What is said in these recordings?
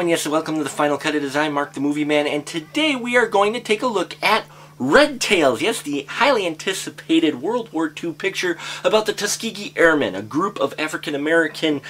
everyone, yes, welcome to the Final Cut. It is I, Mark the Movie Man, and today we are going to take a look at Red Tails, yes, the highly anticipated World War II picture about the Tuskegee Airmen, a group of African-American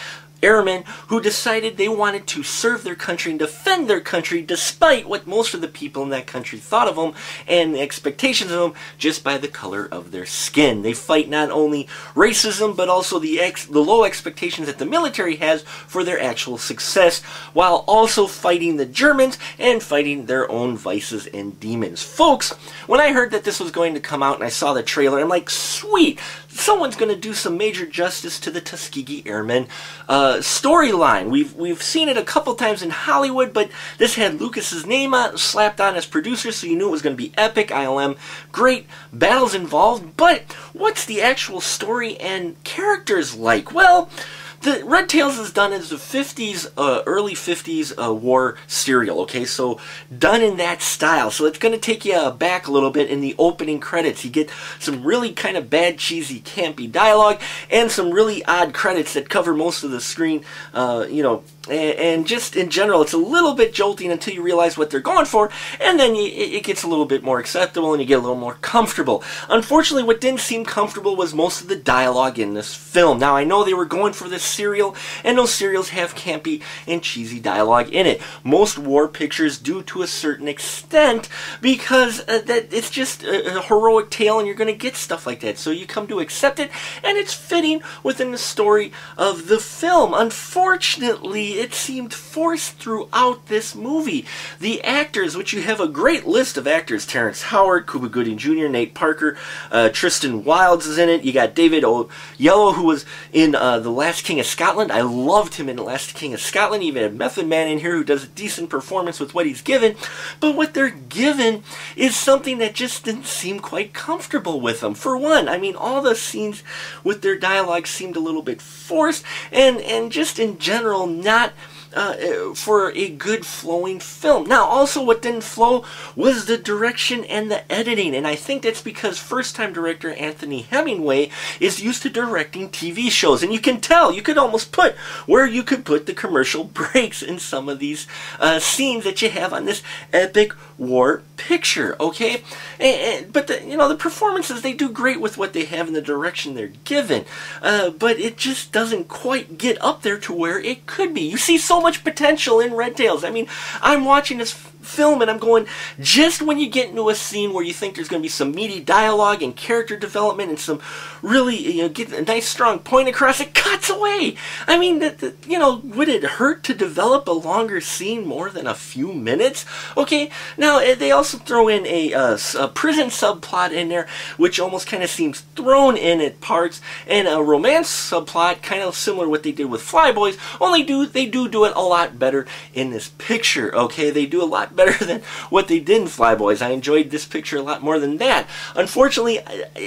airmen who decided they wanted to serve their country and defend their country despite what most of the people in that country thought of them and the expectations of them just by the color of their skin. They fight not only racism but also the low expectations that the military has for their actual success, while also fighting the Germans and fighting their own vices and demons. Folks, when I heard that this was going to come out and I saw the trailer, I'm like, sweet! Someone's going to do some major justice to the Tuskegee Airmen storyline. We've seen it a couple times in Hollywood, but this had Lucas's name slapped on as producer, so you knew it was going to be epic. ILM, great battles involved, but what's the actual story and characters like? Well, the Red Tails is done as the 50s, early 50s war serial, okay? So done in that style. So it's going to take you back a little bit in the opening credits. You get some really kind of bad, cheesy, campy dialogue and some really odd credits that cover most of the screen, and just in general, it's a little bit jolting until you realize what they're going for, and then it gets a little bit more acceptable and you get a little more comfortable. Unfortunately, what didn't seem comfortable was most of the dialogue in this film. Now, I know they were going for this serial, and those serials have campy and cheesy dialogue in it. Most war pictures do to a certain extent because that it's just a heroic tale and you're going to get stuff like that. So you come to accept it, and it's fitting within the story of the film. Unfortunately, it seemed forced throughout this movie. The actors, which you have a great list of actors: Terrence Howard, Cuba Gooding Jr., Nate Parker, Tristan Wilds is in it. You got David Oyelowo, who was in The Last King of Scotland. I loved him in The Last King of Scotland. You even had Method Man in here who does a decent performance with what he's given. But what they're given is something that just didn't seem quite comfortable with them. For one, I mean, all the scenes with their dialogue seemed a little bit forced and just in general not for a good flowing film. Now, also what didn't flow was the direction and the editing, and I think that's because first-time director Anthony Hemingway is used to directing TV shows, and you can tell, you could almost put where you could put the commercial breaks in some of these scenes that you have on this epic war picture, okay? But the performances, they do great with what they have and the direction they're given, but it just doesn't quite get up there to where it could be. You see so much potential in Red Tails. I mean, I'm watching this film and I'm going, just when you get into a scene where you think there's going to be some meaty dialogue and character development and some really, get a nice strong point across, it cuts away. I mean, would it hurt to develop a longer scene more than a few minutes? Okay, now they also throw in a prison subplot in there, which almost kind of seems thrown in at parts, and a romance subplot, kind of similar to what they did with Flyboys, only they do it a lot better in this picture, okay? They do a lot better than what they did in Flyboys. I enjoyed this picture a lot more than that. Unfortunately,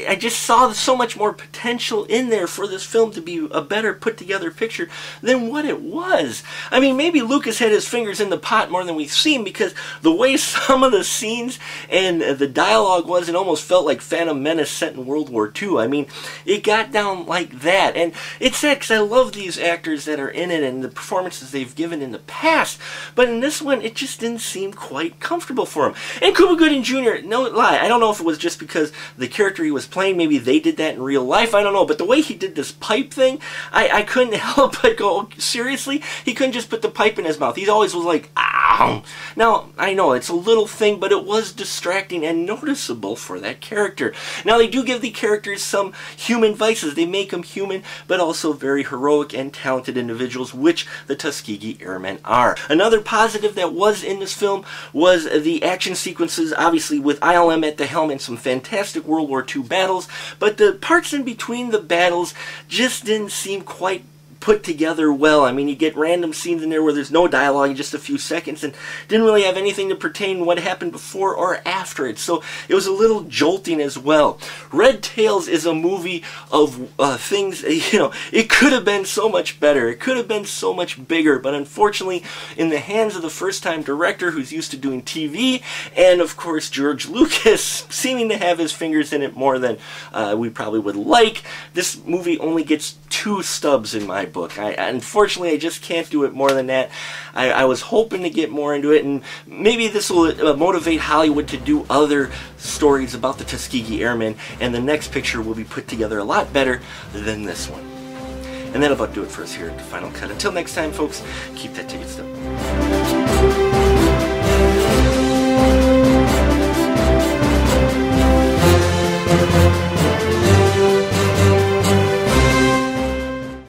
I just saw so much more potential in there for this film to be a better put together picture than what it was. I mean, maybe Lucas had his fingers in the pot more than we've seen, because the way some of the scenes and the dialogue was, it almost felt like Phantom Menace set in World War II. I mean, it got down like that, and it's sad because I love these actors that are in it and the performances they've given in the past, but in this one, it just didn't seem quite comfortable for him. And Cuba Gooding Jr., no lie, I don't know if it was just because the character he was playing, maybe they did that in real life, I don't know, but the way he did this pipe thing, I couldn't help but go, seriously? He couldn't just put the pipe in his mouth. He always was like, ow! Now, I know, it's a little thing, but it was distracting and noticeable for that character. Now, they do give the characters some human vices. They make them human, but also very heroic and talented individuals, which the Tuskegee Airmen are. Another positive that was in this film was the action sequences, obviously with ILM at the helm and some fantastic World War II battles, but the parts in between the battles just didn't seem quite put together well. I mean, you get random scenes in there where there's no dialogue in just a few seconds and didn't really have anything to pertain to what happened before or after it. So it was a little jolting as well. Red Tails is a movie of things, it could have been so much better. It could have been so much bigger, but unfortunately, in the hands of the first-time director who's used to doing TV, and of course George Lucas seeming to have his fingers in it more than we probably would like, this movie only gets 2 stubs in my book. Unfortunately, I just can't do it more than that. I was hoping to get more into it, and maybe this will motivate Hollywood to do other stories about the Tuskegee Airmen, and the next picture will be put together a lot better than this one. And that'll about do it for us here at the Final Cut. Until next time, folks, keep that ticket stub.